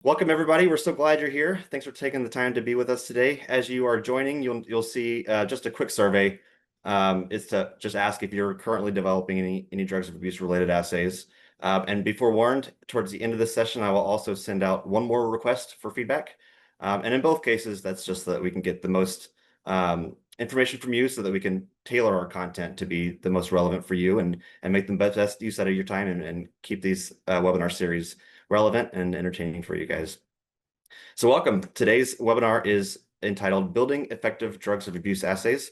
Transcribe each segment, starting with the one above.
Welcome everybody. We're so glad you're here. Thanks for taking the time to be with us today. As you are joining, you'll see just a quick survey. It's to just ask if you're currently developing any drugs of abuse related assays. And be forewarned, towards the end of this session, I will also send out one more request for feedback. And in both cases, that's just so that we can get the most information from you, so that we can tailor our content to be the most relevant for you and make the best use out of your time and keep these webinar series relevant and entertaining for you guys. So welcome. Today's webinar is entitled Building Effective Drugs of Abuse Assays,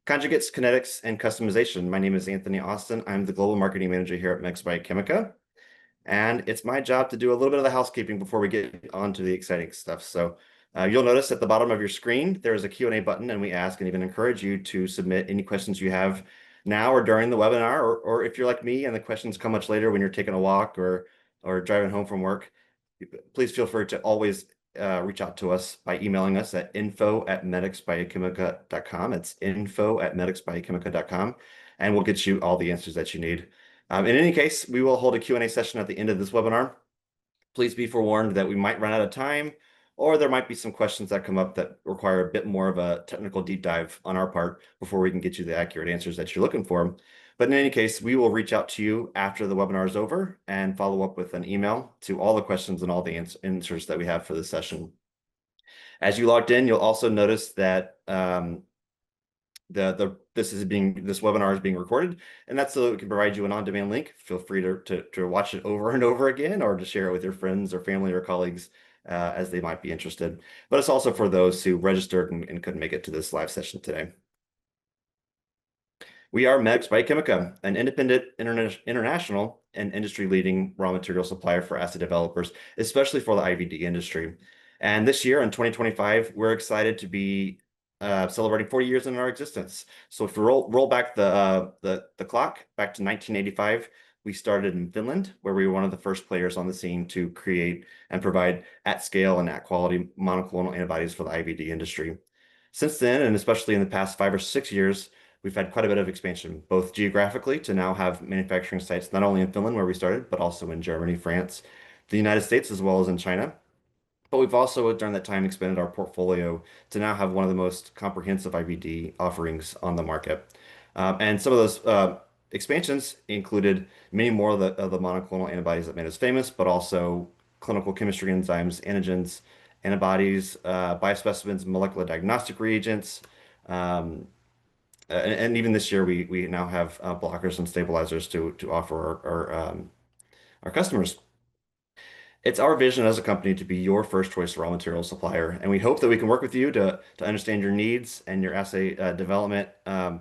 Conjugates, Kinetics, and Customization. My name is Anthony Austin. I'm the Global Marketing Manager here at Medix Biochemica. And it's my job to do a little bit of the housekeeping before we get on to the exciting stuff. So you'll notice at the bottom of your screen, there is a Q&A button, and we ask and even encourage you to submit any questions you have now or during the webinar, or if you're like me and the questions come much later when you're taking a walk or driving home from work, please feel free to always reach out to us by emailing us at info@medixbiochemica.com. It's info@medixbiochemica.com, and we'll get you all the answers that you need. In any case, we will hold a Q&A session at the end of this webinar. Please be forewarned that we might run out of time, or there might be some questions that come up that require a bit more of a technical deep dive on our part before we can get you the accurate answers that you're looking for. But in any case, we will reach out to you after the webinar is over and follow up with an email to all the questions and all the answers that we have for this session. As you logged in, you'll also notice that this webinar is being recorded, and that's so that we can provide you an on-demand link. Feel free to watch it over and over again, or to share it with your friends or family or colleagues as they might be interested. But it's also for those who registered and couldn't make it to this live session today. We are Medix Biochemica, an independent international and industry-leading raw material supplier for assay developers, especially for the IVD industry. And this year, in 2025, we're excited to be celebrating 40 years in our existence. So if we roll back the clock back to 1985, we started in Finland, where we were one of the first players on the scene to create and provide at scale and at quality monoclonal antibodies for the IVD industry. Since then, and especially in the past 5 or 6 years, we've had quite a bit of expansion, both geographically to now have manufacturing sites not only in Finland, where we started, but also in Germany, France, the United States, as well as in China. But we've also, during that time, expanded our portfolio to now have one of the most comprehensive IVD offerings on the market. And some of those expansions included many more of the monoclonal antibodies that made us famous, but also clinical chemistry enzymes, antigens, antibodies, biospecimens, molecular diagnostic reagents, and even this year, we now have blockers and stabilizers to offer our customers. It's our vision as a company to be your first choice raw material supplier, and we hope that we can work with you to understand your needs and your assay development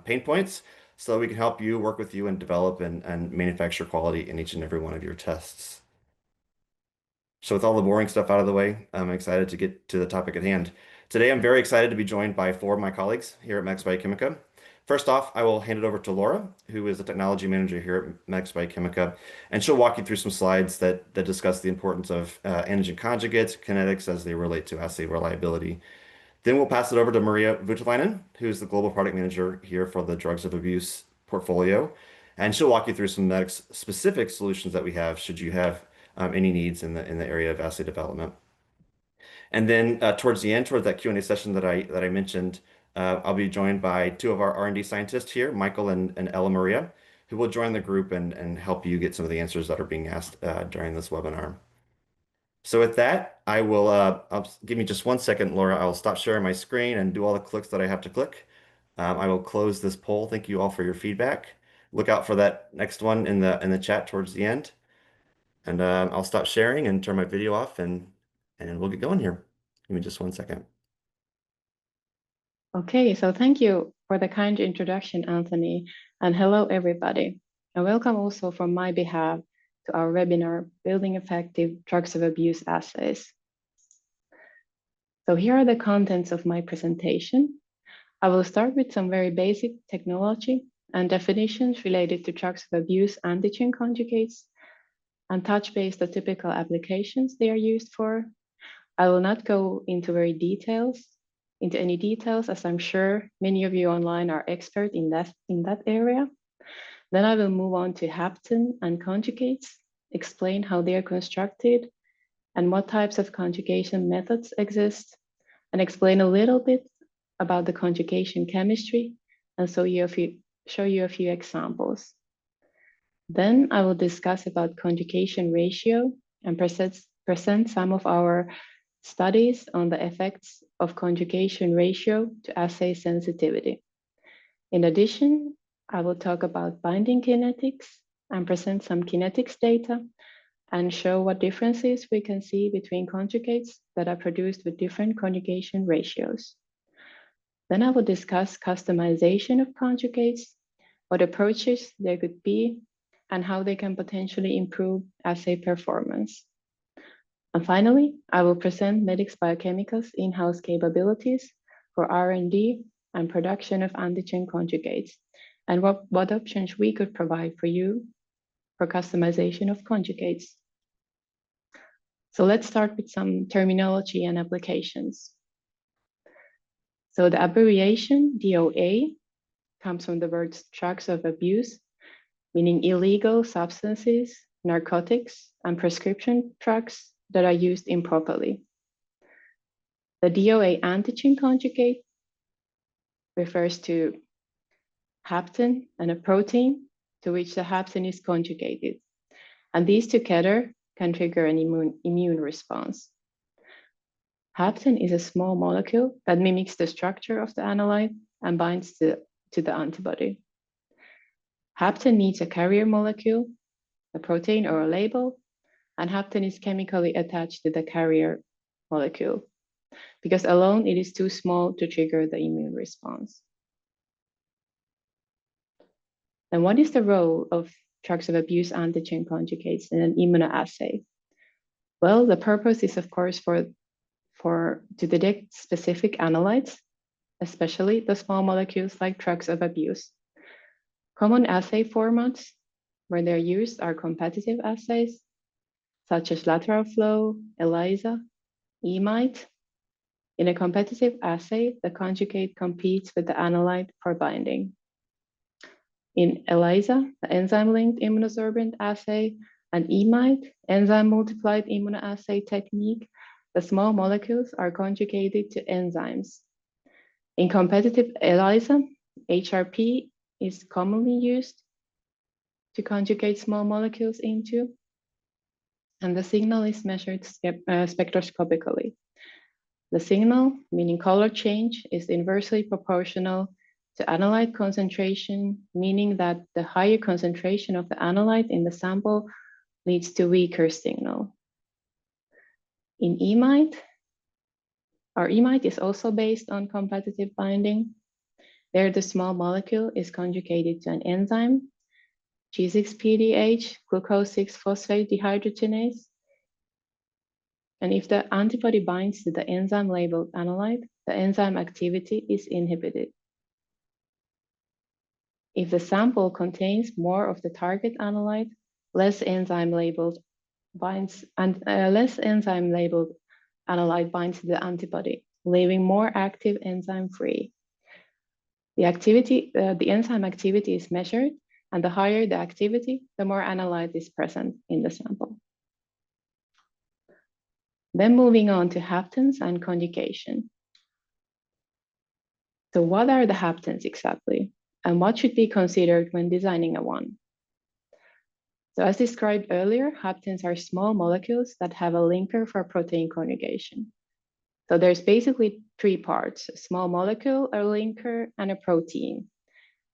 pain points, so that we can help you, work with you, and develop and manufacture quality in each and every one of your tests. So with all the boring stuff out of the way, I'm excited to get to the topic at hand. Today, I'm very excited to be joined by 4 of my colleagues here at Medix Biochemica. First off, I will hand it over to Laura, who is the technology manager here at Medix Biochemica, and she'll walk you through some slides that discuss the importance of antigen conjugates, kinetics as they relate to assay reliability. Then we'll pass it over to Maria Voutilainen, who's the global product manager here for the drugs of abuse portfolio, and she'll walk you through some Medix specific solutions that we have should you have any needs in the area of assay development. And then towards the end, towards that Q&A session that I mentioned, I'll be joined by 2 of our R&D scientists here, Michael and Ella Maria, who will join the group and help you get some of the answers that are being asked during this webinar. So with that, give me just 1 second, Laura. I will stop sharing my screen and do all the clicks that I have to click. I will close this poll. Thank you all for your feedback. Look out for that next one in the chat towards the end. And I'll stop sharing and turn my video off, and we'll get going here. Give me just 1 second. Okay, so thank you for the kind introduction, Anthony, and hello, everybody. And welcome also from my behalf to our webinar, Building Effective Drugs of Abuse Assays. So here are the contents of my presentation. I will start with some very basic technology and definitions related to drugs of abuse antigen conjugates, and touch base the typical applications they are used for. I will not go into any details, as I'm sure many of you online are expert in that area. Then I will move on to hapten and conjugates, explain how they are constructed, and what types of conjugation methods exist, and explain a little bit about the conjugation chemistry and show you a few examples. Then I will discuss about conjugation ratio and present some of our studies on the effects of conjugation ratio to assay sensitivity. In addition, I will talk about binding kinetics and present some kinetics data and show what differences we can see between conjugates that are produced with different conjugation ratios. Then I will discuss customization of conjugates, what approaches there could be, and how they can potentially improve assay performance. And finally, I will present Medix Biochemica's in-house capabilities for R&D and production of antigen conjugates, and what options we could provide for you for customization of conjugates. So let's start with some terminology and applications. So the abbreviation DOA comes from the words drugs of abuse, meaning illegal substances, narcotics, and prescription drugs that are used improperly. The DOA antigen conjugate refers to hapten and a protein to which the hapten is conjugated. And these together can trigger an immune response. Hapten is a small molecule that mimics the structure of the analyte and binds to the antibody. Hapten needs a carrier molecule, a protein or a label, and hapten is chemically attached to the carrier molecule because alone it is too small to trigger the immune response. And what is the role of drugs of abuse antigen conjugates in an immunoassay? Well, the purpose is of course to detect specific analytes, especially the small molecules like drugs of abuse. Common assay formats where they're used are competitive assays, such as lateral flow, ELISA, EMITE. In a competitive assay, the conjugate competes with the analyte for binding. In ELISA, the enzyme-linked immunosorbent assay, and EMITE, enzyme-multiplied immunoassay technique, the small molecules are conjugated to enzymes. In competitive ELISA, HRP is commonly used to conjugate small molecules into, and the signal is measured spectroscopically. The signal, meaning color change, is inversely proportional to analyte concentration, meaning that the higher concentration of the analyte in the sample leads to weaker signal. In EMITE, our EMITE is also based on competitive binding. There, the small molecule is conjugated to an enzyme, G6-PDH, glucose 6-phosphate dehydrogenase. And if the antibody binds to the enzyme labeled analyte, the enzyme activity is inhibited. If the sample contains more of the target analyte, less enzyme labeled analyte binds to the antibody, leaving more active enzyme free. The enzyme activity is measured, and the higher the activity, the more analyte is present in the sample. Then moving on to haptens and conjugation. So what are the haptens exactly? And what should be considered when designing a one? So as described earlier, haptens are small molecules that have a linker for protein conjugation. So there's basically three parts: a small molecule, a linker, and a protein.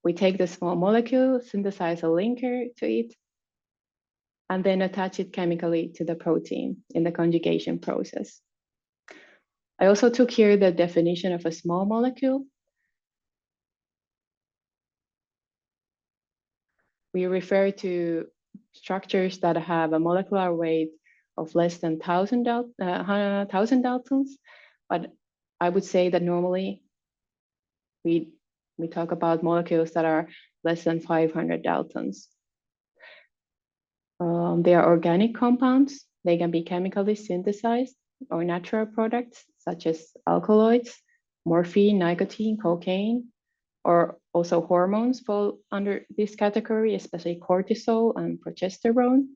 We take the small molecule, synthesize a linker to it, and then attach it chemically to the protein in the conjugation process. I also took here the definition of a small molecule. We refer to structures that have a molecular weight of less than 1,000 Daltons, but I would say that normally we talk about molecules that are less than 500 Daltons. They are organic compounds. They can be chemically synthesized or natural products such as alkaloids, morphine, nicotine, cocaine, or also hormones fall under this category, especially cortisol and progesterone.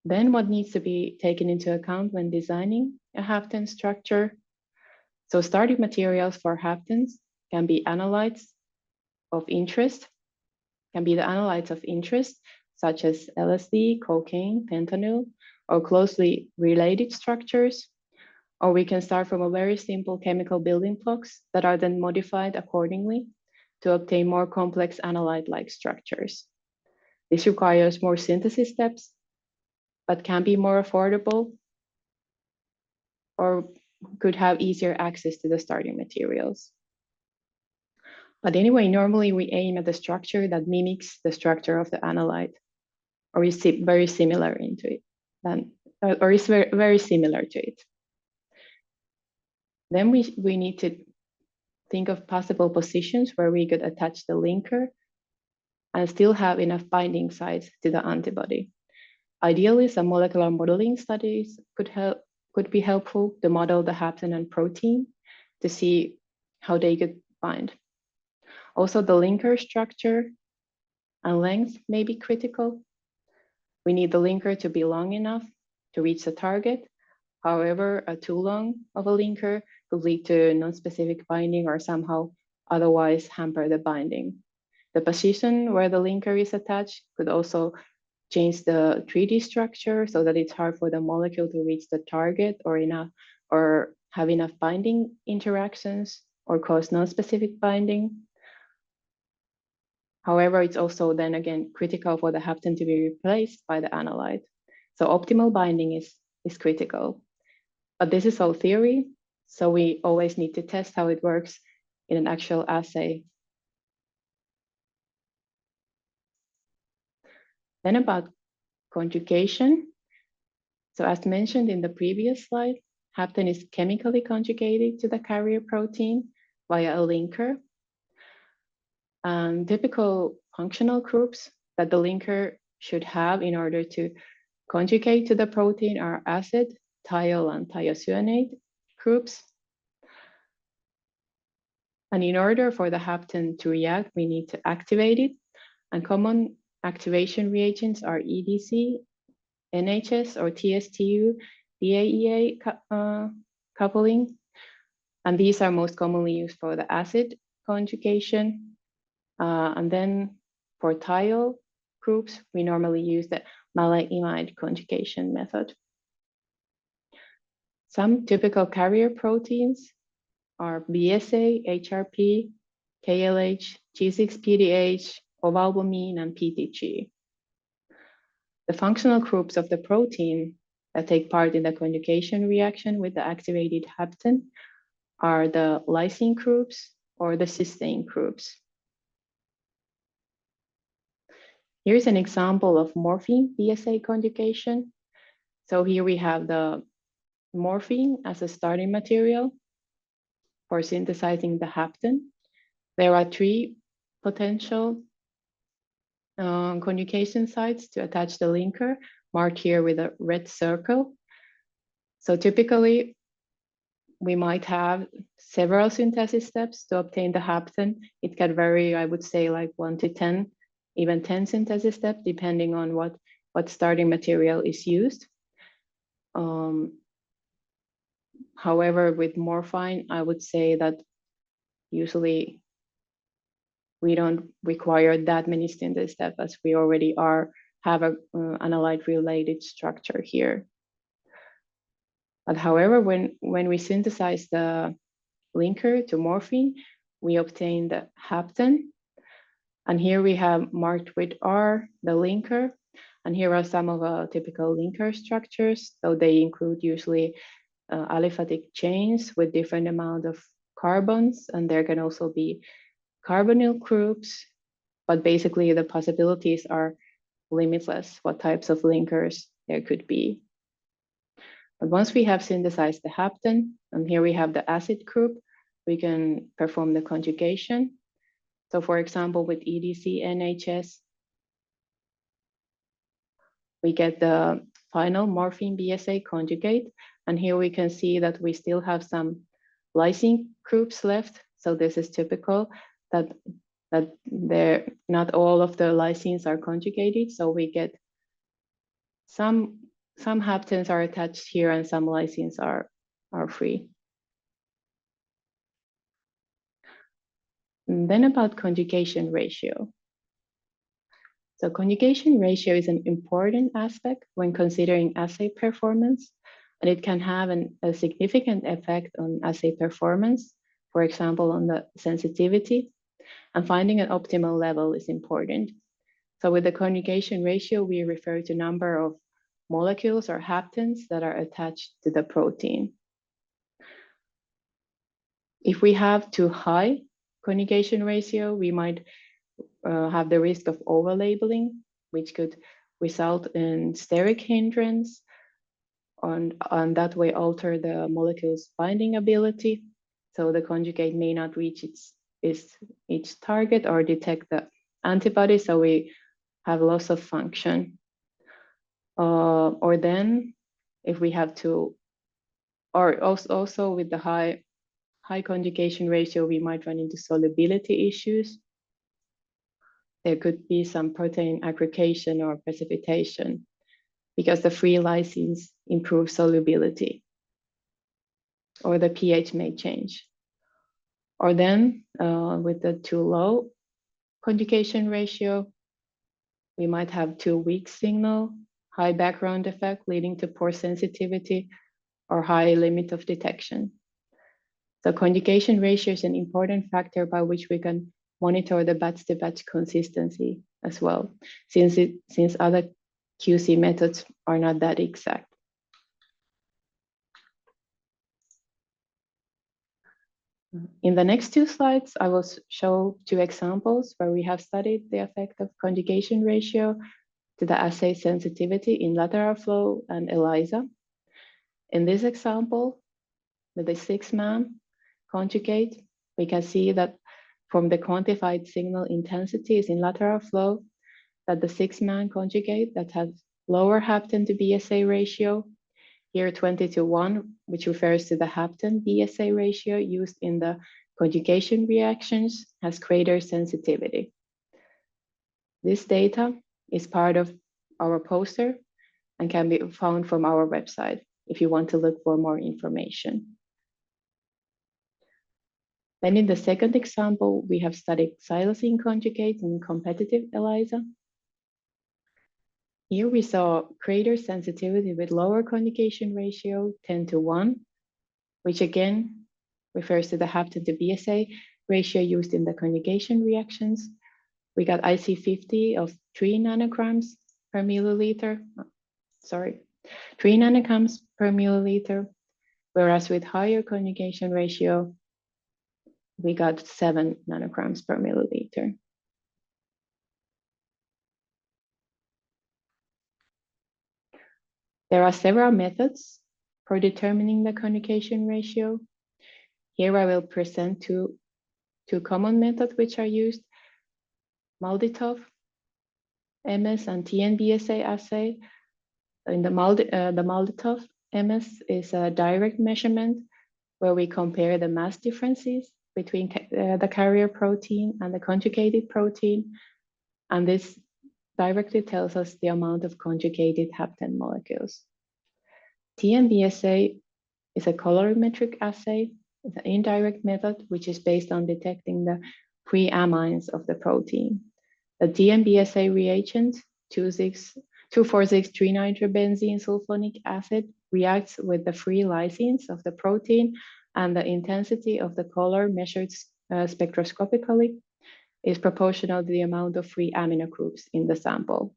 Then what needs to be taken into account when designing a hapten structure? So starting materials for haptens can be analytes of interest, such as LSD, cocaine, fentanyl, or closely related structures. Or we can start from a very simple chemical building blocks that are then modified accordingly to obtain more complex analyte-like structures. This requires more synthesis steps, but can be more affordable or could have easier access to the starting materials. But anyway, normally we aim at the structure that mimics the structure of the analyte or is very similar into it, or is very similar to it. Then we need to think of possible positions where we could attach the linker and still have enough binding sites to the antibody. Ideally, some molecular modeling studies could be helpful to model the hapten and protein to see how they could bind. Also, the linker structure and length may be critical. We need the linker to be long enough to reach the target. However, a too long of a linker could lead to non-specific binding or somehow otherwise hamper the binding. The position where the linker is attached could also change the 3D structure so that it's hard for the molecule to reach the target or have enough binding interactions or cause non-specific binding. However, it's also then again critical for the hapten to be replaced by the analyte. So optimal binding is critical. But this is all theory, so we always need to test how it works in an actual assay. Then about conjugation. So as mentioned in the previous slide, hapten is chemically conjugated to the carrier protein via a linker. Typical functional groups that the linker should have in order to conjugate to the protein are acid, thiol, and thiocyanate groups. And in order for the hapten to react, we need to activate it. And common activation reagents are EDC, NHS or TSTU, DAEA coupling. And these are most commonly used for the acid conjugation. And then for thiol groups, we normally use the malate-imide conjugation method. Some typical carrier proteins are BSA, HRP, KLH, G6PDH, ovalbumin, and PTG. The functional groups of the protein that take part in the conjugation reaction with the activated hapten are the lysine groups or the cysteine groups. Here's an example of morphine BSA conjugation. So here we have the morphine as a starting material for synthesizing the hapten. There are 3 potential conjugation sites to attach the linker, marked here with a red circle. So typically, we might have several synthesis steps to obtain the hapten. It can vary, I would say, like 1 to 10, even 10 synthesis steps, depending on what starting material is used. However, with morphine, I would say that usually we don't require that many synthesis steps as we already have a analyte-related structure here. But however, when we synthesize the linker to morphine, we obtain the hapten. And here we have marked with R the linker. And here are some of the typical linker structures. So they include usually aliphatic chains with different amount of carbons. And there can also be carbonyl groups. But basically the possibilities are limitless, what types of linkers there could be. But once we have synthesized the hapten, and here we have the acid group, we can perform the conjugation. So for example, with EDC NHS, we get the final morphine BSA conjugate. And here we can see that we still have some lysine groups left. So this is typical that not all of the lysines are conjugated. So we get some some haptens are attached here and some lysines are free. And then about conjugation ratio. So conjugation ratio is an important aspect when considering assay performance, and it can have a significant effect on assay performance, for example, on the sensitivity, and finding an optimal level is important. So with the conjugation ratio, we refer to number of molecules or haptens that are attached to the protein. If we have too high conjugation ratio, we might have the risk of overlabeling, which could result in steric hindrance and that way alter the molecule's binding ability. So the conjugate may not reach its target or detect the antibody, so we have loss of function. Or then if we have to, or also with the high conjugation ratio, we might run into solubility issues. There could be some protein aggregation or precipitation because the free lysines improve solubility, or the pH may change. Or then with the too low conjugation ratio, we might have too weak signal, high background effect leading to poor sensitivity or high limit of detection. So conjugation ratio is an important factor by which we can monitor the batch-to-batch consistency as well, since other QC methods are not that exact. In the next two slides, I will show two examples where we have studied the effect of conjugation ratio to the assay sensitivity in lateral flow and ELISA. In this example, with the 6-man conjugate, we can see that from the quantified signal intensities in lateral flow, that the 6-man conjugate that has lower hapten to BSA ratio, here 20:1, which refers to the hapten BSA ratio used in the conjugation reactions, has greater sensitivity. This data is part of our poster and can be found from our website if you want to look for more information. Then in the second example, we have studied xylazine conjugates in competitive ELISA. Here we saw greater sensitivity with lower conjugation ratio, 10:1, which again refers to the hapten to BSA ratio used in the conjugation reactions. We got IC50 of 3 nanograms per milliliter, 3 nanograms per milliliter, whereas with higher conjugation ratio, we got 7 nanograms per milliliter. There are several methods for determining the conjugation ratio. Here I will present two common methods which are used: Malditov MS and TNBSA assay. In the Malditov MS is a direct measurement where we compare the mass differences between the carrier protein and the conjugated protein, and this directly tells us the amount of conjugated hapten molecules. TNBSA is a colorimetric assay. It's an indirect method which is based on detecting the free amines of the protein. The TNBSA reagent 2,4,6,3-nitrobenzene sulfonic acid reacts with the free lysines of the protein, and the intensity of the color measured spectroscopically is proportional to the amount of free amino groups in the sample.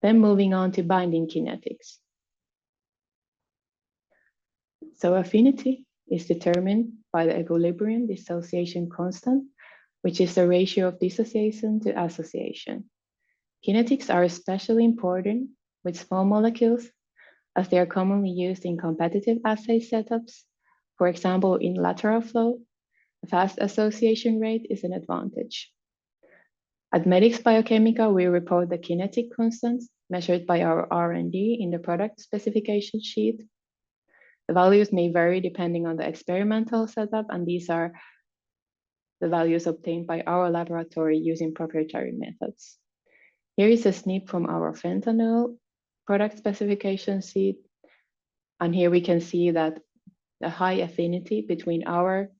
Then moving on to binding kinetics. So affinity is determined by the equilibrium dissociation constant, which is the ratio of dissociation to association. Kinetics are especially important with small molecules as they are commonly used in competitive assay setups. For example, in lateral flow, a fast association rate is an advantage. At Medix Biochemica, we report the kinetic constants measured by our R&D in the product specification sheet. The values may vary depending on the experimental setup, and these are the values obtained by our laboratory using proprietary methods. Here is a snip from our fentanyl product specification sheet. And here we can see that the high affinity between our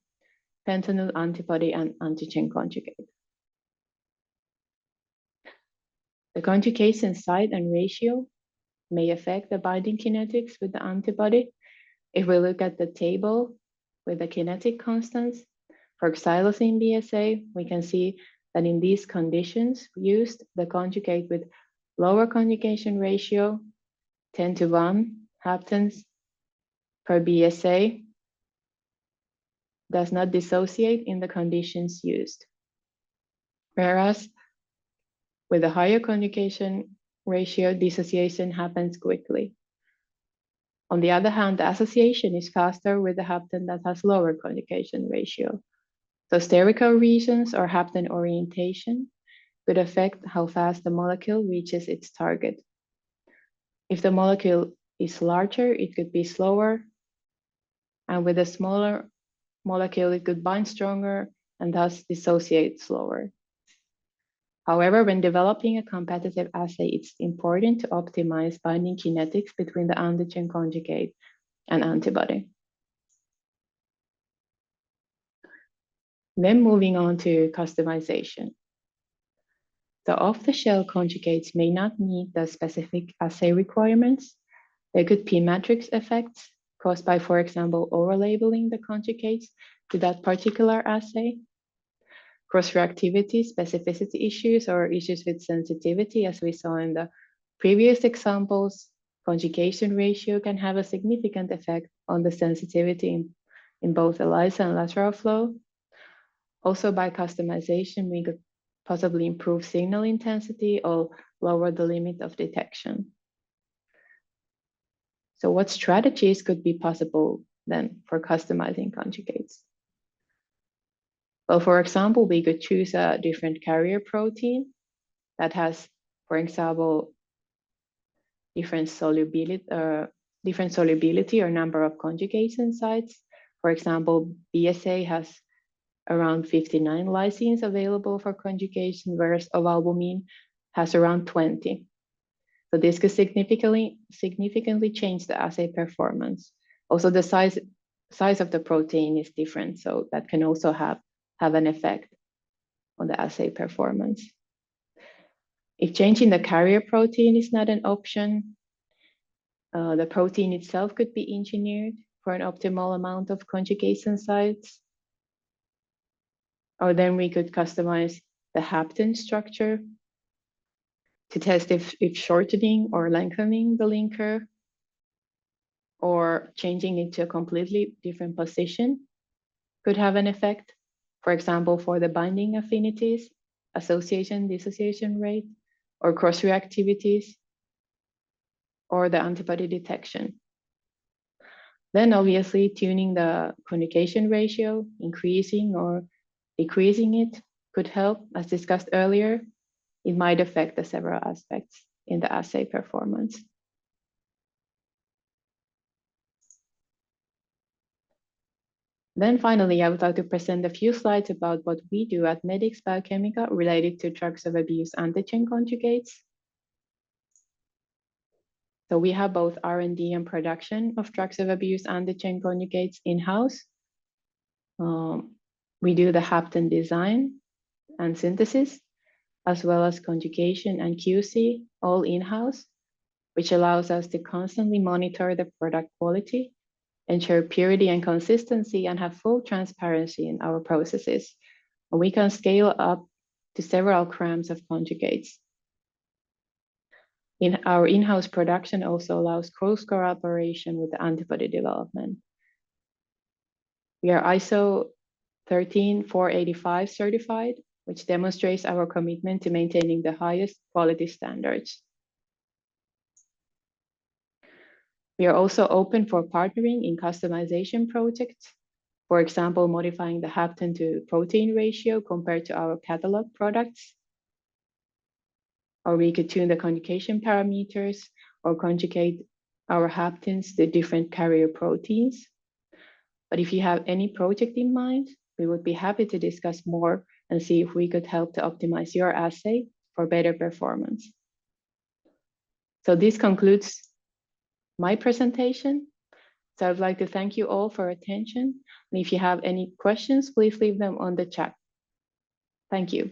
fentanyl antibody and antigen conjugate. The conjugation site and ratio may affect the binding kinetics with the antibody. If we look at the table with the kinetic constants for xylazine BSA, we can see that in these conditions used, the conjugate with lower conjugation ratio, 10:1 haptens per BSA, does not dissociate in the conditions used. Whereas with a higher conjugation ratio, dissociation happens quickly. On the other hand, the association is faster with the hapten that has lower conjugation ratio. So sterical reasons or hapten orientation could affect how fast the molecule reaches its target. If the molecule is larger, it could be slower, and with a smaller molecule, it could bind stronger and thus dissociate slower. However, when developing a competitive assay, it's important to optimize binding kinetics between the antigen conjugate and antibody. Then moving on to customization. The off-the-shelf conjugates may not meet the specific assay requirements. There could be matrix effects caused by, for example, over-labeling the conjugates to that particular assay, cross-reactivity, specificity issues, or issues with sensitivity, as we saw in the previous examples. Conjugation ratio can have a significant effect on the sensitivity in both ELISA and lateral flow. Also, by customization, we could possibly improve signal intensity or lower the limit of detection. So what strategies could be possible then for customizing conjugates? Well, for example, we could choose a different carrier protein that has, for example, different solubility or number of conjugation sites. For example, BSA has around 59 lysines available for conjugation, whereas ovalbumin has around 20. So this could significantly change the assay performance. Also, the size of the protein is different, so that can also have an effect on the assay performance. If changing the carrier protein is not an option, the protein itself could be engineered for an optimal amount of conjugation sites. Or then we could customize the hapten structure to test if shortening or lengthening the linker or changing it to a completely different position could have an effect. For example, for the binding affinities, association, dissociation rate, or cross-reactivities, or the antibody detection. Then obviously tuning the conjugation ratio, increasing or decreasing it could help. As discussed earlier, it might affect the several aspects in the assay performance. Then finally, I would like to present a few slides about what we do at Medix Biochemica related to drugs of abuse antigen conjugates. So we have both R&D and production of drugs of abuse antigen conjugates in-house. We do the hapten design and synthesis, as well as conjugation and QC, all in-house, which allows us to constantly monitor the product quality, ensure purity and consistency, and have full transparency in our processes. And we can scale up to several grams of conjugates. In our in-house production also allows close cooperation with the antibody development. We are ISO 13485 certified, which demonstrates our commitment to maintaining the highest quality standards. We are also open for partnering in customization projects, for example, modifying the hapten to protein ratio compared to our catalog products. Or we could tune the conjugation parameters or conjugate our haptens to different carrier proteins. But if you have any project in mind, we would be happy to discuss more and see if we could help to optimize your assay for better performance. So this concludes my presentation. So I'd like to thank you all for attention. And if you have any questions, please leave them on the chat. Thank you.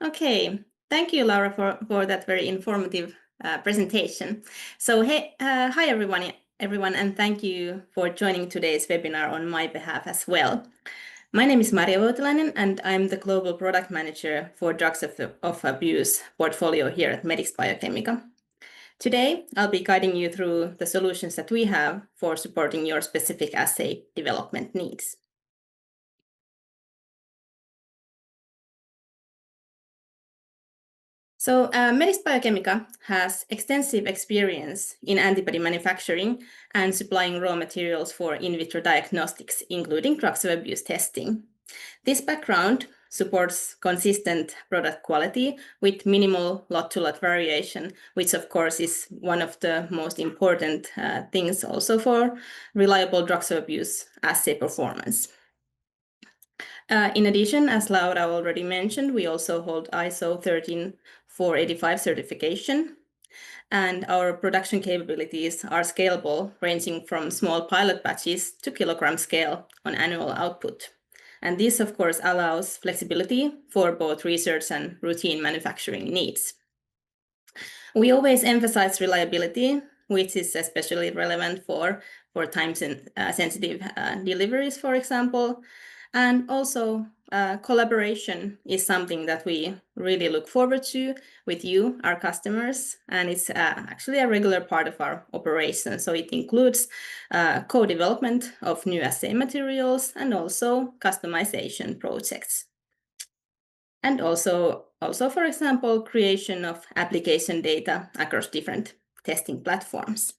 Okay, thank you, Laura, for that very informative presentation. So hi everyone, and thank you for joining today's webinar on my behalf as well. My name is Maria Voutilainen, and I'm the Global Product Manager for Drugs of Abuse portfolio here at Medix Biochemica. Today, I'll be guiding you through the solutions that we have for supporting your specific assay development needs. So Medix Biochemica has extensive experience in antibody manufacturing and supplying raw materials for in vitro diagnostics, including drugs of abuse testing. This background supports consistent product quality with minimal lot-to-lot variation, which of course is one of the most important things also for reliable drugs of abuse assay performance. In addition, as Laura already mentioned, we also hold ISO 13485 certification, and our production capabilities are scalable, ranging from small pilot batches to kilogram scale on annual output. And this, of course, allows flexibility for both research and routine manufacturing needs. We always emphasize reliability, which is especially relevant for time-sensitive deliveries, for example. And also, collaboration is something that we really look forward to with you, our customers, and it's actually a regular part of our operation. So it includes co-development of new assay materials and also customization projects. And also, for example, creation of application data across different testing platforms.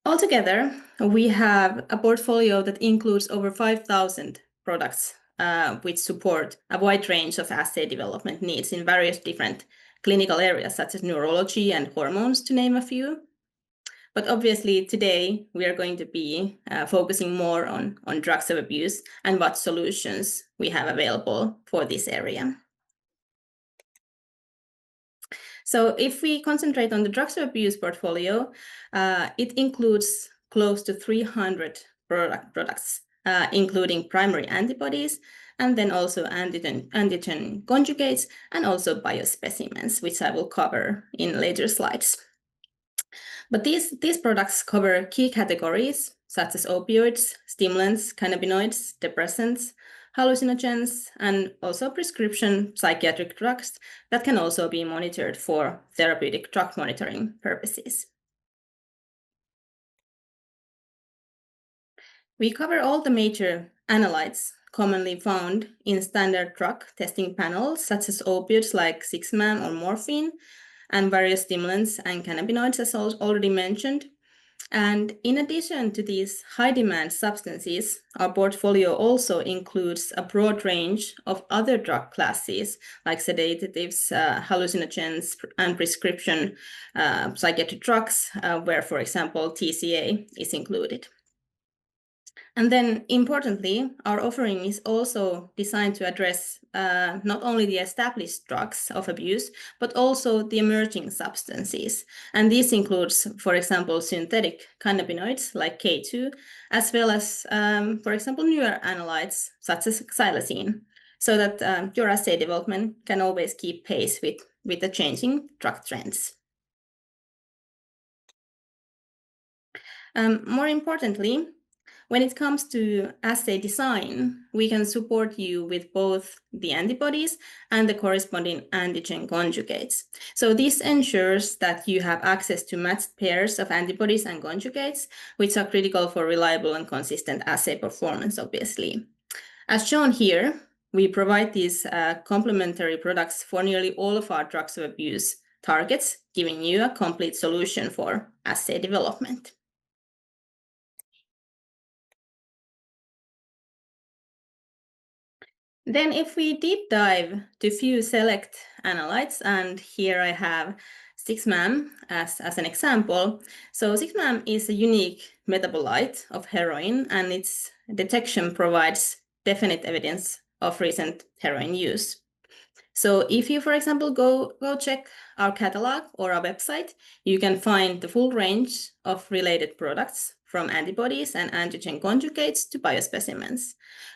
Altogether, we have a portfolio that includes over 5,000 products which support a wide range of assay development needs in various different clinical areas, such as neurology and hormones, to name a few. But obviously, today, we are going to be focusing more on drugs of abuse and what solutions we have available for this area. So if we concentrate on the drugs of abuse portfolio, it includes close to 300 products, including primary antibodies, and then also antigen conjugates, and also biospecimens, which I will cover in later slides. But these products cover key categories, such as opioids, stimulants, cannabinoids, depressants, hallucinogens, and also prescription psychiatric drugs that can also be monitored for therapeutic drug monitoring purposes. We cover all the major analytes commonly found in standard drug testing panels, such as opioids like 6-MAM or morphine, and various stimulants and cannabinoids, as already mentioned. And in addition to these high-demand substances, our portfolio also includes a broad range of other drug classes, like sedatives, hallucinogens, and prescription psychiatric drugs, where, for example, TCA is included. And then, importantly, our offering is also designed to address not only the established drugs of abuse, but also the emerging substances. And this includes, for example, synthetic cannabinoids like K2, as well as, for example, newer analytes such as xylazine, so that your assay development can always keep pace with the changing drug trends. More importantly, when it comes to assay design, we can support you with both the antibodies and the corresponding antigen conjugates. So this ensures that you have access to matched pairs of antibodies and conjugates, which are critical for reliable and consistent assay performance, obviously. As shown here, we provide these complementary products for nearly all of our drugs of abuse targets, giving you a complete solution for assay development. Then if we deep dive to few select analytes, and here I have 6-MAM as an example. So 6-MAM is a unique metabolite of heroin, and its detection provides definite evidence of recent heroin use. So if you, for example, go check our catalog or our website, you can find the full range of related products from antibodies and antigen conjugates to biospecimens.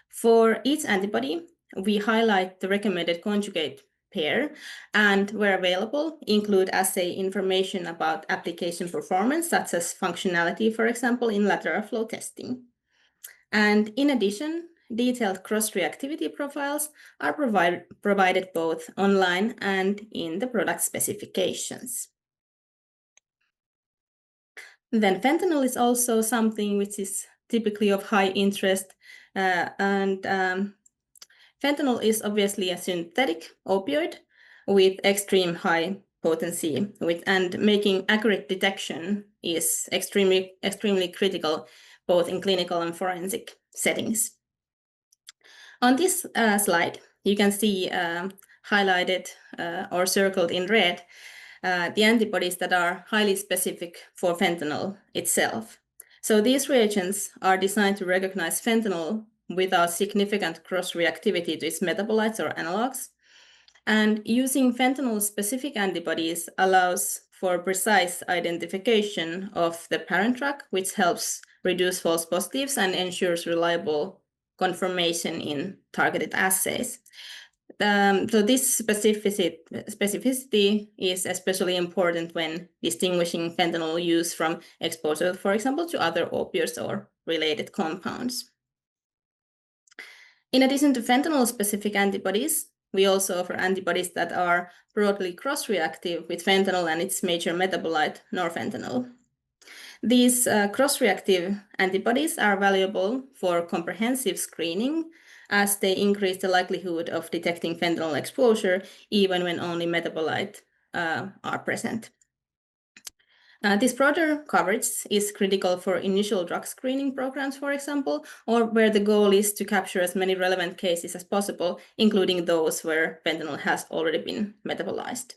For each antibody, we highlight the recommended conjugate pair, and where available, include assay information about application performance, such as functionality, for example, in lateral flow testing. And in addition, detailed cross-reactivity profiles are provided both online and in the product specifications. Then fentanyl is also something which is typically of high interest, fentanyl is obviously a synthetic opioid with extreme high potency, and making accurate detection is extremely critical, both in clinical and forensic settings. On this slide, you can see highlighted or circled in red the antibodies that are highly specific for fentanyl itself. So these reagents are designed to recognize fentanyl without significant cross-reactivity to its metabolites or analogs. And using fentanyl-specific antibodies allows for precise identification of the parent drug, which helps reduce false positives and ensures reliable confirmation in targeted assays. So this specificity is especially important when distinguishing fentanyl use from exposure, for example, to other opioids or related compounds. In addition to fentanyl-specific antibodies, we also offer antibodies that are broadly cross-reactive with fentanyl and its major metabolite, norfentanyl. These cross-reactive antibodies are valuable for comprehensive screening, as they increase the likelihood of detecting fentanyl exposure even when only metabolite are present. This broader coverage is critical for initial drug screening programs, for example, or where the goal is to capture as many relevant cases as possible, including those where fentanyl has already been metabolized.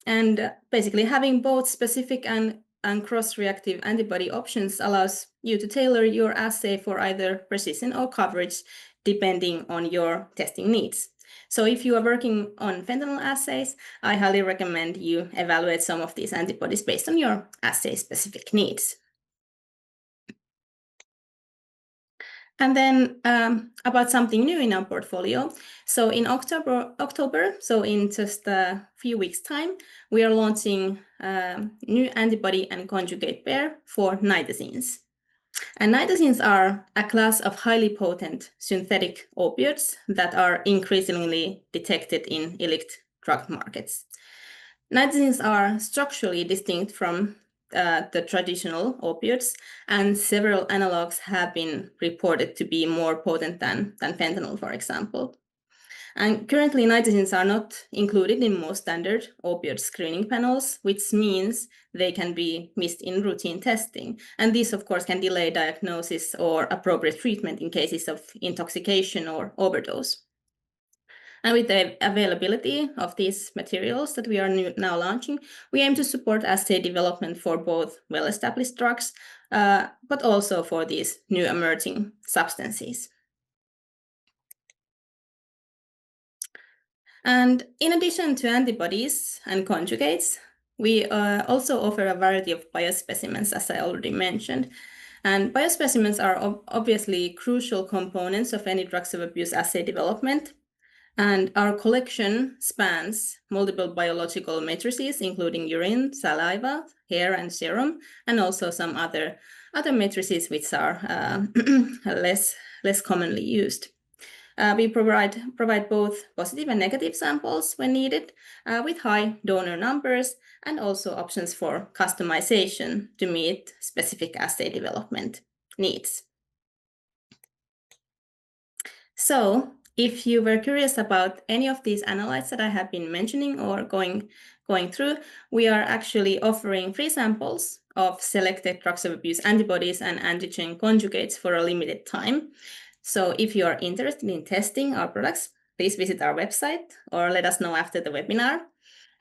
And basically having both specific and cross-reactive antibody options allows you to tailor your assay for either precision or coverage, depending on your testing needs. So if you are working on fentanyl assays, I highly recommend you evaluate some of these antibodies based on your assay-specific needs. And then about something new in our portfolio. So in October, so in just a few weeks' time, we are launching a new antibody and conjugate pair for nitazenes. And nitazenes are a class of highly potent synthetic opioids that are increasingly detected in illicit drug markets. Nitazenes are structurally distinct from the traditional opioids, and several analogs have been reported to be more potent than fentanyl, for example. And currently, nitazenes are not included in most standard opioid screening panels, which means they can be missed in routine testing. And this, of course, can delay diagnosis or appropriate treatment in cases of intoxication or overdose. And with the availability of these materials that we are now launching, we aim to support assay development for both well-established drugs, but also for these new emerging substances. And in addition to antibodies and conjugates, we also offer a variety of biospecimens, as I already mentioned. And biospecimens are obviously crucial components of any drugs of abuse assay development. And our collection spans multiple biological matrices, including urine, saliva, hair, and serum, and also some other matrices which are less commonly used. We provide both positive and negative samples when needed, with high donor numbers, and also options for customization to meet specific assay development needs. So, if you were curious about any of these analytes that I have been mentioning or going through, we are actually offering free samples of selected drugs of abuse antibodies and antigen conjugates for a limited time. So if you are interested in testing our products, please visit our website or let us know after the webinar.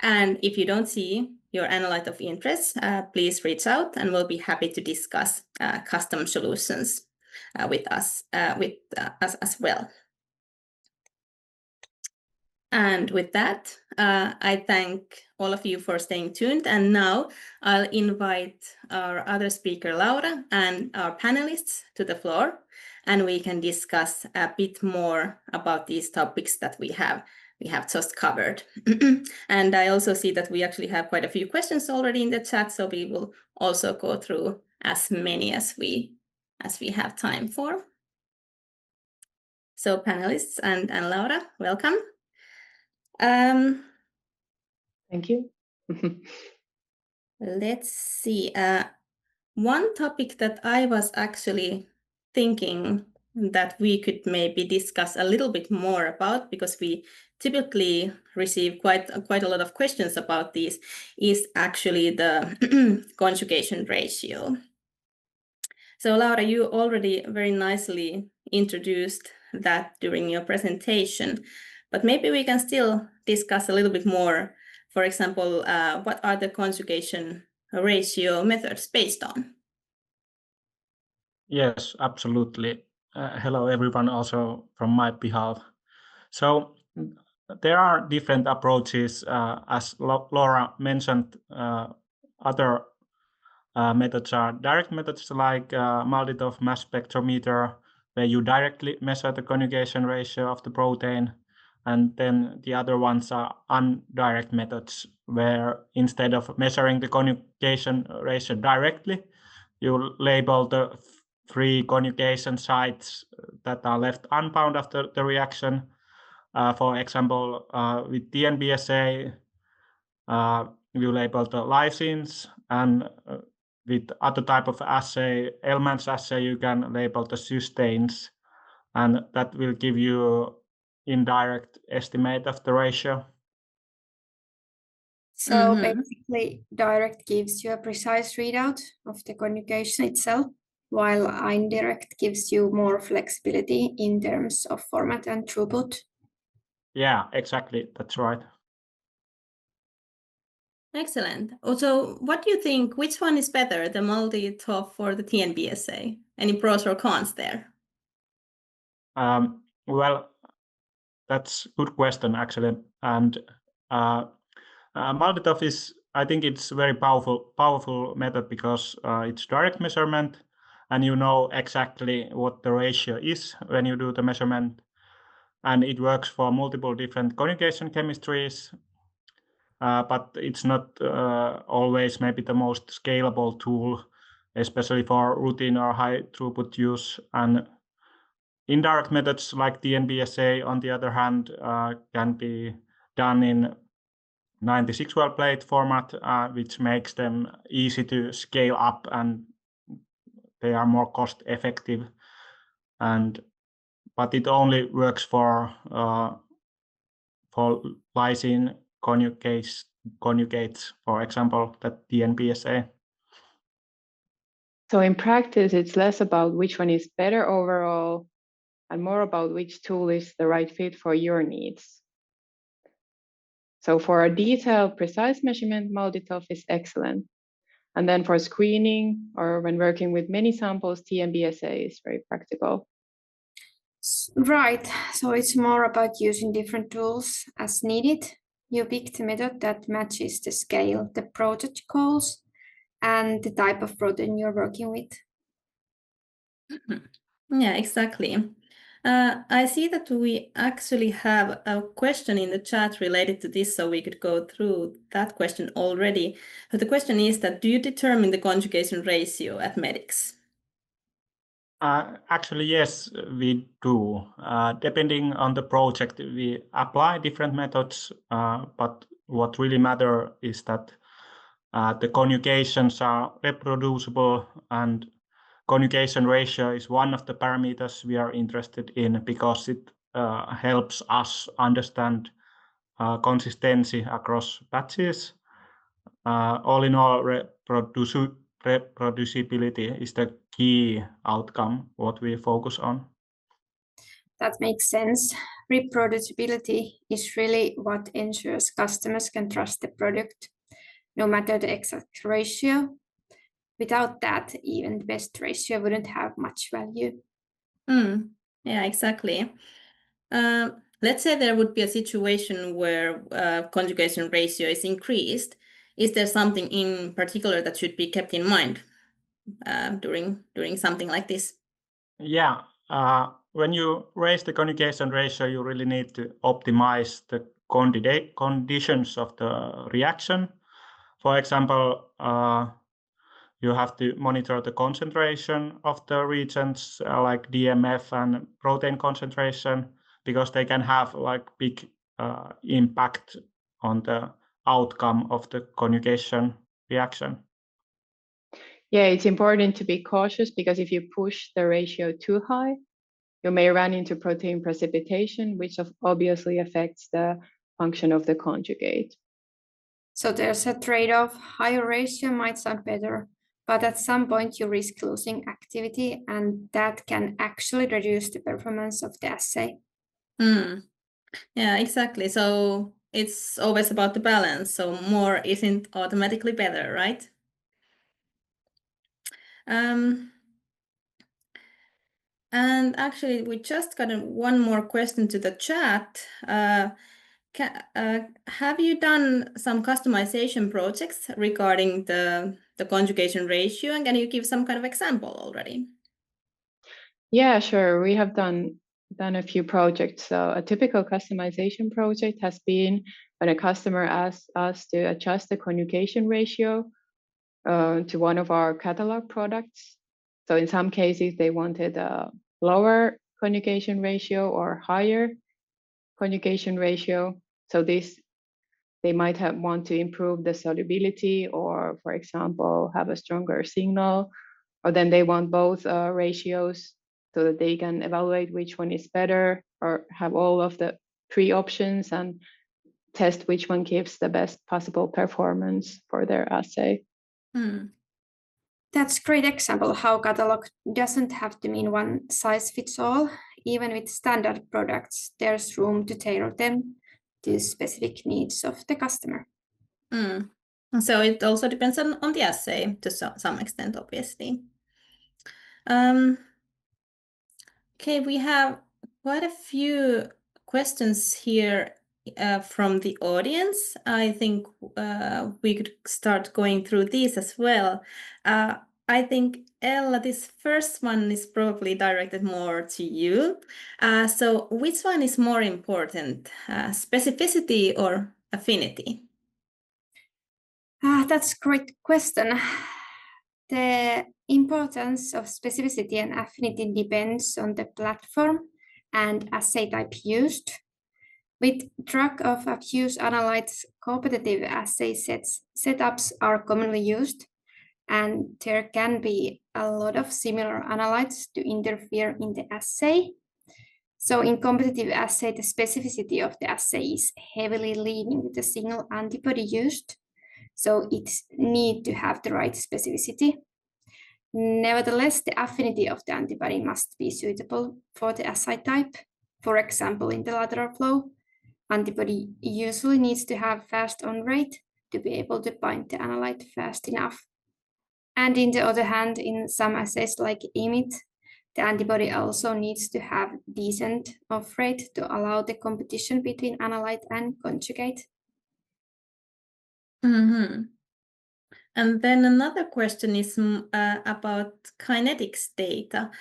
And if you don't see your analyte of interest, please reach out and we'll be happy to discuss custom solutions with us as well. And with that, I thank all of you for staying tuned. And now I'll invite our other speaker, Laura, and our panelists to the floor, and we can discuss a bit more about these topics that we have just covered. And I also see that we actually have quite a few questions already in the chat, so we will also go through as many as we have time for. So panelists and Laura, welcome. Thank you. Let's see. One topic that I was actually thinking that we could maybe discuss a little bit more about, because we typically receive quite a lot of questions about these, is actually the conjugation ratio. So Laura, you already very nicely introduced that during your presentation, but maybe we can still discuss a little bit more. For example, what are the conjugation ratio methods based on? Yes, absolutely. Hello, everyone, also from my behalf. So there are different approaches, as Laura mentioned. Other methods are direct methods like Maltitov mass spectrometer, where you directly measure the conjugation ratio of the protein. And then the other ones are indirect methods, where instead of measuring the conjugation ratio directly, you label the 3 conjugation sites that are left unbound after the reaction. For example, with DNBSA, you label the lysines, and with other type of assay, Ellman's assay, you can label the cysteines, and that will give you indirect estimate of the ratio. So basically, direct gives you a precise readout of the conjugation itself, while indirect gives you more flexibility in terms of format and throughput. Yeah, exactly. That's right. Excellent. Also, what do you think, which one is better, the Maltitov or the TNBSA? Any pros or cons there? Well, that's a good question, actually. And Maltitov is, I think it's a very powerful method because it's direct measurement, and you know exactly what the ratio is when you do the measurement. And it works for multiple different conjugation chemistries, but it's not always maybe the most scalable tool, especially for routine or high throughput use. And indirect methods like the NBSA, on the other hand, can be done in 96 well plate format, which makes them easy to scale up, and they are more cost effective. But it only works for lysine conjugates, for example, that DNBSA. So in practice, it's less about which one is better overall and more about which tool is the right fit for your needs. So for a detailed, precise measurement, Maltitov is excellent. And then for screening or when working with many samples, TNBSA is very practical. Right, so it's more about using different tools as needed. You pick the method that matches the scale, the project goals, and the type of protein you're working with. Yeah, exactly. I see that we actually have a question in the chat related to this, so we could go through that question already. But the question is that, do you determine the conjugation ratio at Medix? Actually, yes, we do. Depending on the project, we apply different methods, but what really matters is that the conjugations are reproducible, and conjugation ratio is one of the parameters we are interested in because it helps us understand consistency across batches. All in all, reproducibility is the key outcome what we focus on. That makes sense. Reproducibility is really what ensures customers can trust the product, no matter the exact ratio. Without that, even the best ratio wouldn't have much value. Yeah, exactly. Let's say there would be a situation where conjugation ratio is increased. Is there something in particular that should be kept in mind during something like this? Yeah, when you raise the conjugation ratio, you really need to optimize the conditions of the reaction. For example, you have to monitor the concentration of the reagents like DMF and protein concentration, because they can have like big impact on the outcome of the conjugation reaction. Yeah, it's important to be cautious, because if you push the ratio too high, you may run into protein precipitation, which obviously affects the function of the conjugate. So there's a trade-off. Higher ratio might sound better, but at some point you risk losing activity, and that can actually reduce the performance of the assay. Yeah, exactly. So it's always about the balance. So more isn't automatically better, right? And actually, we just got one more question to the chat. Have you done some customization projects regarding the conjugation ratio? And can you give some kind of example already? Yeah, sure. We have done a few projects. So a typical customization project has been when a customer asks us to adjust the conjugation ratio to one of our catalog products. So in some cases, they wanted a lower conjugation ratio or higher conjugation ratio. So they might want to improve the solubility, or, for example, have a stronger signal, or then they want both ratios so that they can evaluate which one is better, or have all of the three options and test which one gives the best possible performance for their assay. That's a great example how catalog doesn't have to mean one size fits all. Even with standard products, there's room to tailor them to specific needs of the customer. So it also depends on the assay to some extent, obviously. Okay, we have quite a few questions here from the audience. I think we could start going through these as well. I think, Ella, this first one is probably directed more to you. So which one is more important, specificity or affinity? That's a great question. The importance of specificity and affinity depends on the platform and assay type used. With drug of abuse analytes, competitive assay setups are commonly used, and there can be a lot of similar analytes to interfere in the assay. So in competitive assay, the specificity of the assay is heavily leaning with the single antibody used. So it needs to have the right specificity. Nevertheless, the affinity of the antibody must be suitable for the assay type. For example, in the lateral flow, antibody usually needs to have fast on rate to be able to bind the analyte fast enough. And in the other hand, in some assays like IMIT, the antibody also needs to have decent off rate to allow the competition between analyte and conjugate. And then another question is about kinetics data.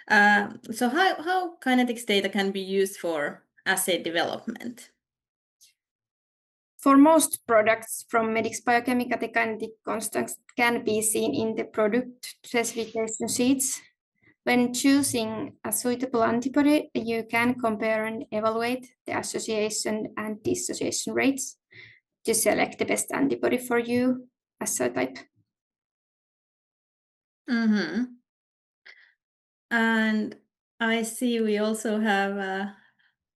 So how kinetics data can be used for assay development? For most products from Medix Biochemica, the kinetic constants can be seen in the product specification sheets. When choosing a suitable antibody, you can compare and evaluate the association and dissociation rates to select the best antibody for you assay type. And I see we also have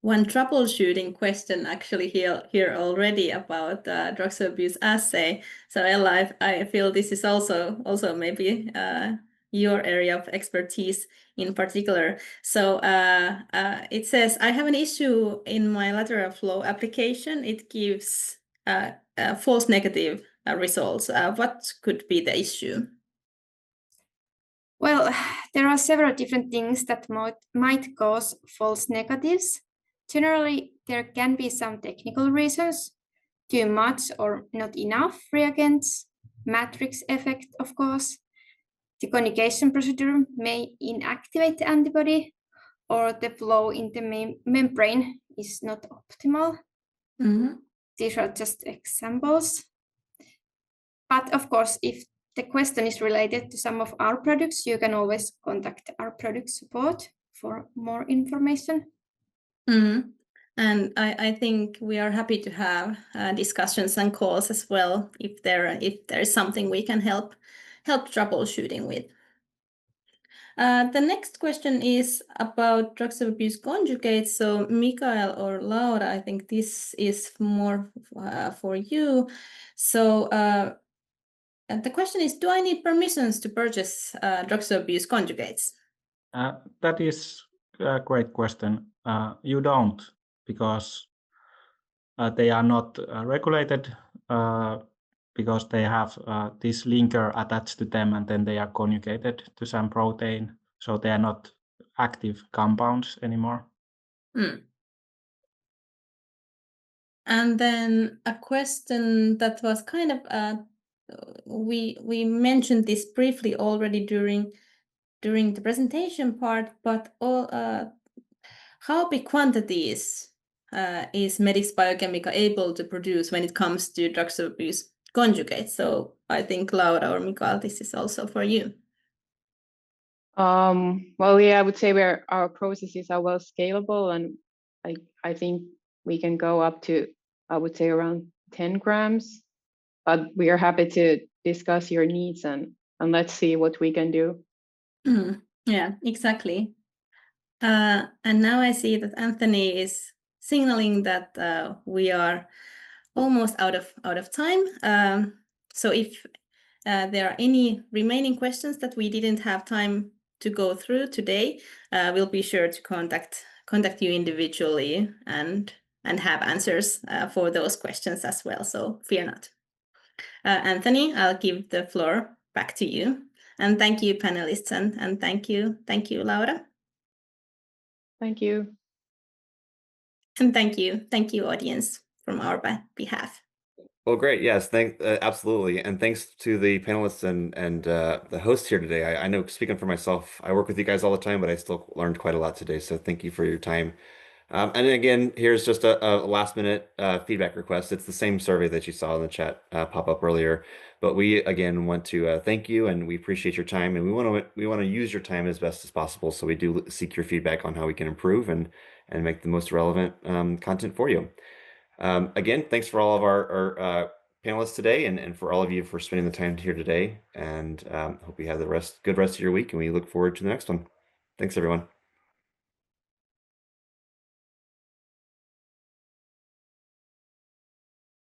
one troubleshooting question actually here already about drug abuse assay. So Ella, I feel this is also maybe your area of expertise in particular. So it says, I have an issue in my lateral flow application. It gives false negative results. What could be the issue? Well, there are several different things that might cause false negatives. Generally, there can be some technical reasons, too much or not enough reagents, matrix effect, of course. The conjugation procedure may inactivate the antibody, or the flow in the membrane is not optimal. These are just examples. But of course, if the question is related to some of our products, you can always contact our product support for more information. And I think we are happy to have discussions and calls as well if there is something we can help troubleshooting with. The next question is about drugs of abuse conjugates. So Mikael or Laura, I think this is more for you. So and the question is, do I need permissions to purchase drugs of abuse conjugates? That is a great question. You don't, because they are not regulated, because they have this linker attached to them, and then they are conjugated to some protein. So they are not active compounds anymore. And then a question that was kind of, we mentioned this briefly already during the presentation part, but how big quantities is Medix Biochemica able to produce when it comes to drugs of abuse conjugates? So I think Laura or Mikael, this is also for you. Well, yeah, I would say our processes are well scalable, and I think we can go up to, I would say, around 10 grams. But we are happy to discuss your needs and let's see what we can do. Yeah, exactly. And now I see that Anthony is signaling that we are almost out of time. So if there are any remaining questions that we didn't have time to go through today, we'll be sure to contact you individually and have answers for those questions as well. So fear not. Anthony, I'll give the floor back to you. And thank you, panelists, and thank you, Laura. Thank you. And thank you, audience, from our behalf. Well, great. Yes, absolutely. And thanks to the panelists and the host here today. I know, speaking for myself, I work with you guys all the time, but I still learned quite a lot today. So thank you for your time. And again, here's just a last minute feedback request. It's the same survey that you saw in the chat pop up earlier. But we, again, want to thank you, and we appreciate your time. And we want to use your time as best as possible. So we do seek your feedback on how we can improve and make the most relevant content for you. Again, thanks for all of our panelists today, and for all of you for spending the time here today. And hope you have the good rest of your week, and we look forward to the next one. Thanks, everyone.